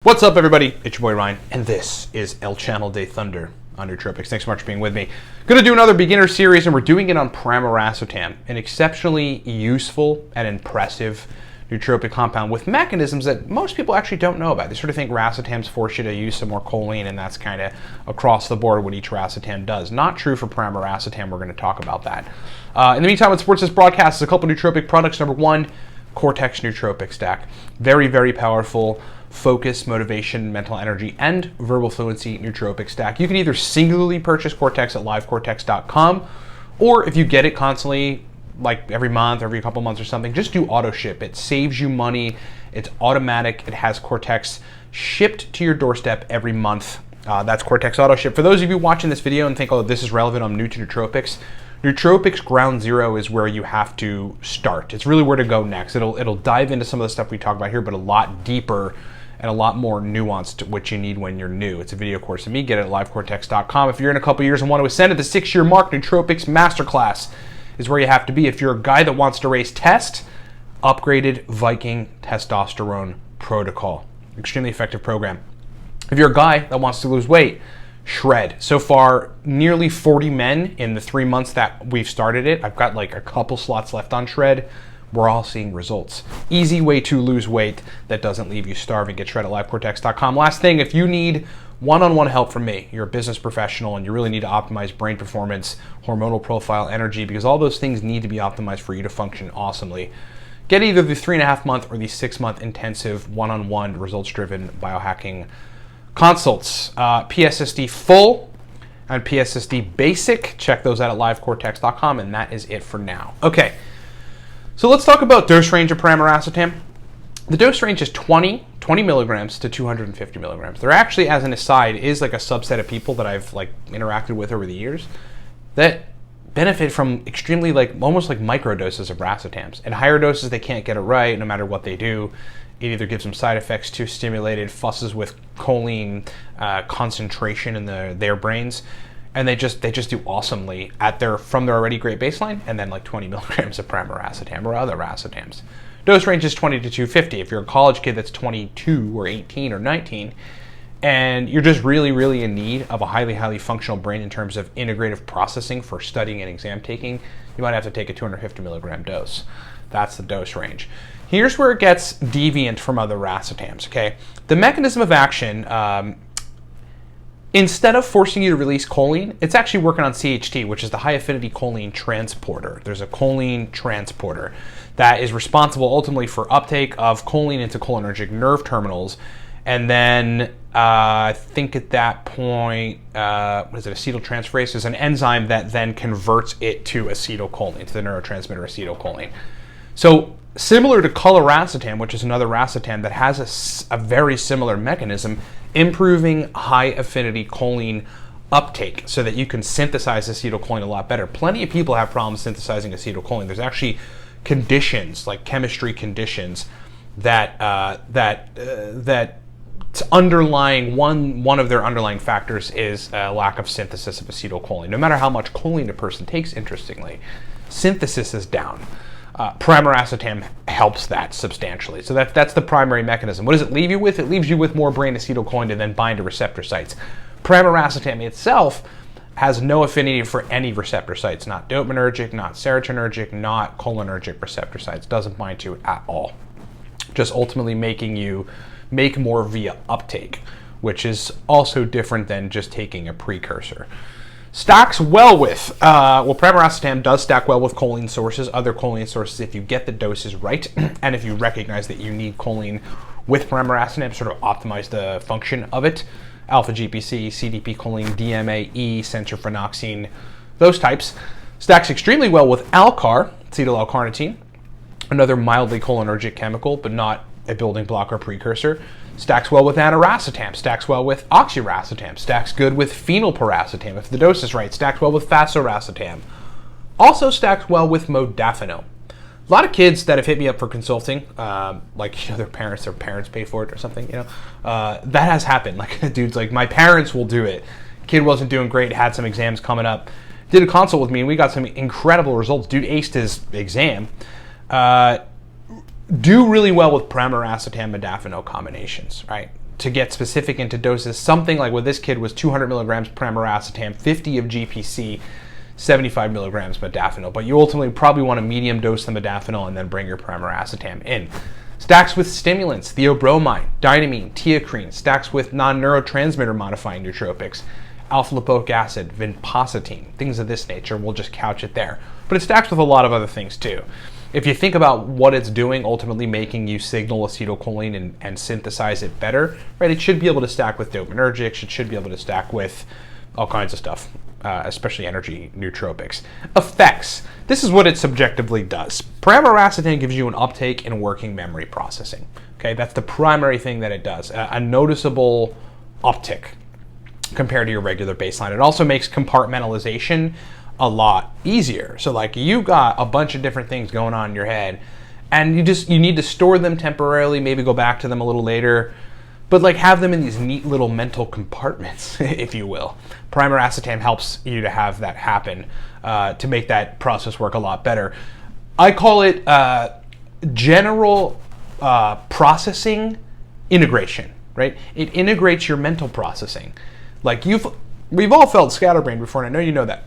What's up, everybody? It's your boy Ryan, and this is El Channel de Thunder on Nootropics. Thanks so much for being with me. Going to do another beginner series, and we're doing it on PRAMIRACETAM, an exceptionally useful and impressive nootropic compound with mechanisms that most people actually don't know about. They sort of think racetams force you to use some more choline, and that's kind of across the board what each racetam does. Not true for PRAMIRACETAM. We're going to talk about that. In the meantime, what supports this broadcast is a couple nootropic products. Number one, Cortex Nootropic Stack. Very, very powerful focus, motivation, mental energy, and verbal fluency nootropic stack. You can either singularly purchase Cortex at livecortex.com, or if you get it constantly, like every month, every couple months or something, just do auto ship. It saves you money. It's automatic. It has Cortex shipped to your doorstep every month. That's Cortex auto ship. For those of you watching this video and think, oh, this is relevant, I'm new to nootropics. Nootropics Ground Zero is where you have to start. It's really where to go next. It'll dive into some of the stuff we talk about here, but a lot deeper and a lot more nuanced to what you need when you're new. It's a video course of me. Get it at livecortex.com. If you're in a couple years and want to ascend to the 6-year mark, Nootropics Masterclass is where you have to be. If you're a guy that wants to raise test, upgraded Viking Testosterone Protocol. Extremely effective program. If you're a guy that wants to lose weight, Shred. So far, nearly 40 men in the 3 months that we've started it. I've got like a couple slots left on Shred. We're all seeing results. Easy way to lose weight that doesn't leave you starving. Get Shred at livecortex.com. Last thing, if you need one-on-one help from me, you're a business professional and you really need to optimize brain performance, hormonal profile, energy, because all those things need to be optimized for you to function awesomely. Get either the 3.5-month or the 6-month intensive one-on-one results-driven biohacking consults. PSSD Full and PSSD Basic. Check those out at livecortex.com, and that is it for now. Okay. So let's talk about dose range of PRAMIRACETAM. The dose range is 20 milligrams to 250 milligrams. There actually, as an aside, is like a subset of people that I've like interacted with over the years that benefit from extremely almost like micro doses of racetams. At higher doses, they can't get it right no matter what they do. It either gives them side effects, too stimulated, fusses with choline concentration in their brains. And they just do awesomely from their already great baseline, and then like 20 milligrams of PRAMIRACETAM or other racetams. Dose range is 20 to 250. If you're a college kid that's 22 or 18 or 19, and you're just really, really in need of a highly, highly functional brain in terms of integrative processing for studying and exam taking, you might have to take a 250 milligram dose. That's the dose range. Here's where it gets deviant from other racetams, okay? The mechanism of action, instead of forcing you to release choline, it's actually working on CHT, which is the high affinity choline transporter. There's a choline transporter that is responsible ultimately for uptake of choline into cholinergic nerve terminals. And then I think at that point, acetyltransferase is an enzyme that then converts it to acetylcholine, to the neurotransmitter acetylcholine. So similar to colaracetam, which is another racetam that has a very similar mechanism, improving high affinity choline uptake so that you can synthesize acetylcholine a lot better. Plenty of people have problems synthesizing acetylcholine. There's actually conditions, like chemistry conditions, that underlying one of their underlying factors is a lack of synthesis of acetylcholine. No matter how much choline a person takes, interestingly, synthesis is down. PRAMIRACETAM helps that substantially. So that's the primary mechanism. What does it leave you with? It leaves you with more brain acetylcholine to then bind to receptor sites. PRAMIRACETAM itself has no affinity for any receptor sites, not dopaminergic, not serotonergic, not cholinergic receptor sites. Doesn't bind to it at all. Just ultimately making you make more via uptake, which is also different than just taking a precursor. Stacks well with, PRAMIRACETAM does stack well with choline sources, other choline sources, if you get the doses right, and if you recognize that you need choline with PRAMIRACETAM to sort of optimize the function of it. Alpha GPC, CDP choline, DMA, E, sensorphenoxine, those types. Stacks extremely well with Alcar, acetyl-L-carnitine, another mildly cholinergic chemical, but not a building block or precursor. Stacks well with aniracetam, stacks well with oxiracetam, stacks good with phenylpiracetam if the dose is right, stacks well with fasoracetam. Also stacks well with modafinil. A lot of kids that have hit me up for consulting, their parents pay for it or something, that has happened. Like, dude's like, my parents will do it. Kid wasn't doing great, had some exams coming up. Did a consult with me and we got some incredible results. Dude aced his exam. Do really well with PRAMIRACETAM modafinil combinations, right? to get specific into doses, something like what this kid was 200 milligrams PRAMIRACETAM, 50 of GPC, 75 milligrams modafinil. But you ultimately probably want to medium dose the modafinil and then bring your PRAMIRACETAM in. Stacks with stimulants, theobromine, dynamine, teacrine. Stacks with non-neurotransmitter modifying nootropics, alpha-lipoic acid, vinpocetine, things of this nature. We'll just couch it there. But it stacks with a lot of other things too. If you think about what it's doing, ultimately making you signal acetylcholine and synthesize it better, right? It should be able to stack with dopaminergics. It should be able to stack with all kinds of stuff, especially energy nootropics. Effects. This is what it subjectively does. PRAMIRACETAM gives you an uptake in working memory processing. Okay, that's the primary thing that it does. A noticeable uptick compared to your regular baseline. It also makes compartmentalization a lot easier. So like you got a bunch of different things going on in your head and you need to store them temporarily, maybe go back to them a little later, but like have them in these neat little mental compartments, if you will. PRAMIRACETAM helps you to have that happen, to make that process work a lot better. I call it general processing integration, right? It integrates your mental processing. Like we've all felt scatterbrained before, and I know you know that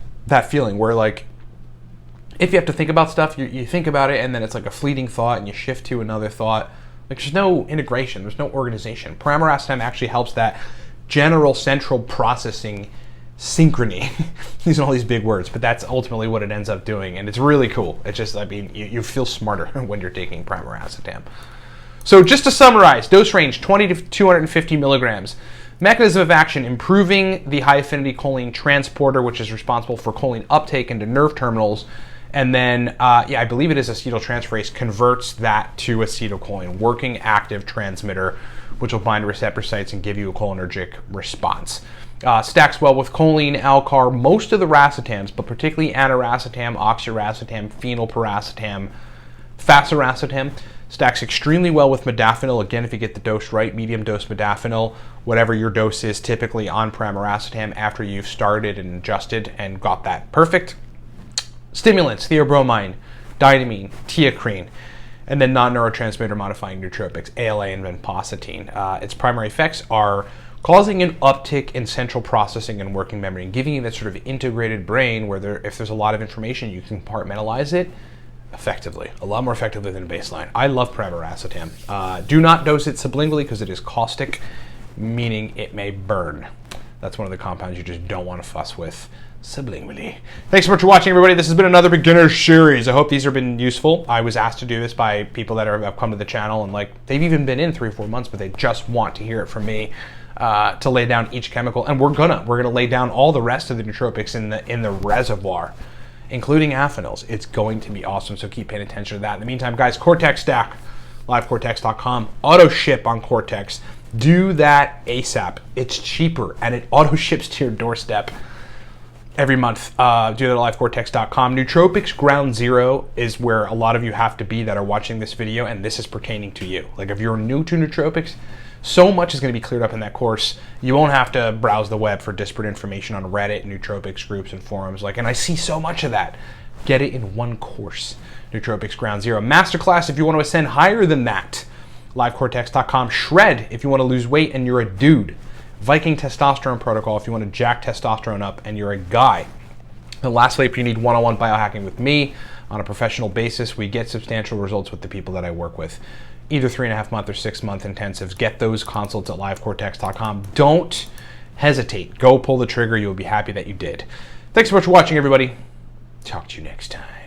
feeling where like if you have to think about stuff, you think about it and then it's like a fleeting thought and you shift to another thought. Like there's no integration, there's no organization. PRAMIRACETAM actually helps that general central processing synchrony. These are all these big words, but that's ultimately what it ends up doing, and it's really cool. It's just, I mean, you feel smarter when you're taking PRAMIRACETAM. So just to summarize, dose range 20 to 250 milligrams. Mechanism of action, improving the high-affinity choline transporter, which is responsible for choline uptake into nerve terminals. And then, I believe it is acetyltransferase, converts that to acetylcholine, working active transmitter, which will bind receptor sites and give you a cholinergic response. Stacks well with choline, Alcar, most of the racetams, but particularly aniracetam, oxiracetam, phenylpiracetam, faciracetam. Stacks extremely well with modafinil. Again, if you get the dose right, medium dose modafinil, whatever your dose is typically on PRAMIRACETAM after you've started and adjusted and got that perfect. Stimulants, theobromine, dynamine, teacrine, and then non-neurotransmitter modifying nootropics, ALA and vinpocetine. Its primary effects are causing an uptick in central processing and working memory and giving you that sort of integrated brain where if there's a lot of information, you can compartmentalize it effectively, a lot more effectively than baseline. I love PRAMIRACETAM. Do not dose it sublingually because it is caustic, meaning it may burn. That's one of the compounds you just don't want to fuss with sublingually. Thanks so much for watching, everybody. This has been another beginner series. I hope these have been useful. I was asked to do this by people that have come to the channel and like they've even been in 3 or 4 months, but they just want to hear it from me, to lay down each chemical. And we're gonna lay down all the rest of the nootropics in the reservoir, including aphenols. It's going to be awesome, so keep paying attention to that. In the meantime, guys, Cortex Stack, livecortex.com, auto ship on Cortex. Do that ASAP. It's cheaper and it auto ships to your doorstep every month. Do that at livecortex.com. Nootropics Ground Zero is where a lot of you have to be that are watching this video, and this is pertaining to you. Like if you're new to nootropics, so much is going to be cleared up in that course. You won't have to browse the web for disparate information on Reddit, nootropics groups, and forums. And I see so much of that. Get it in one course. Nootropics Ground Zero. Masterclass if you want to ascend higher than that. livecortex.com. Shred if you want to lose weight and you're a dude. Viking Testosterone Protocol if you want to jack testosterone up and you're a guy. And lastly, if you need one-on-one biohacking with me on a professional basis, we get substantial results with the people that I work with. Either 3.5 month or 6 month intensives. Get those consults at livecortex.com. Don't hesitate. Go pull the trigger. You'll be happy that you did. Thanks so much for watching, everybody. Talk to you next time.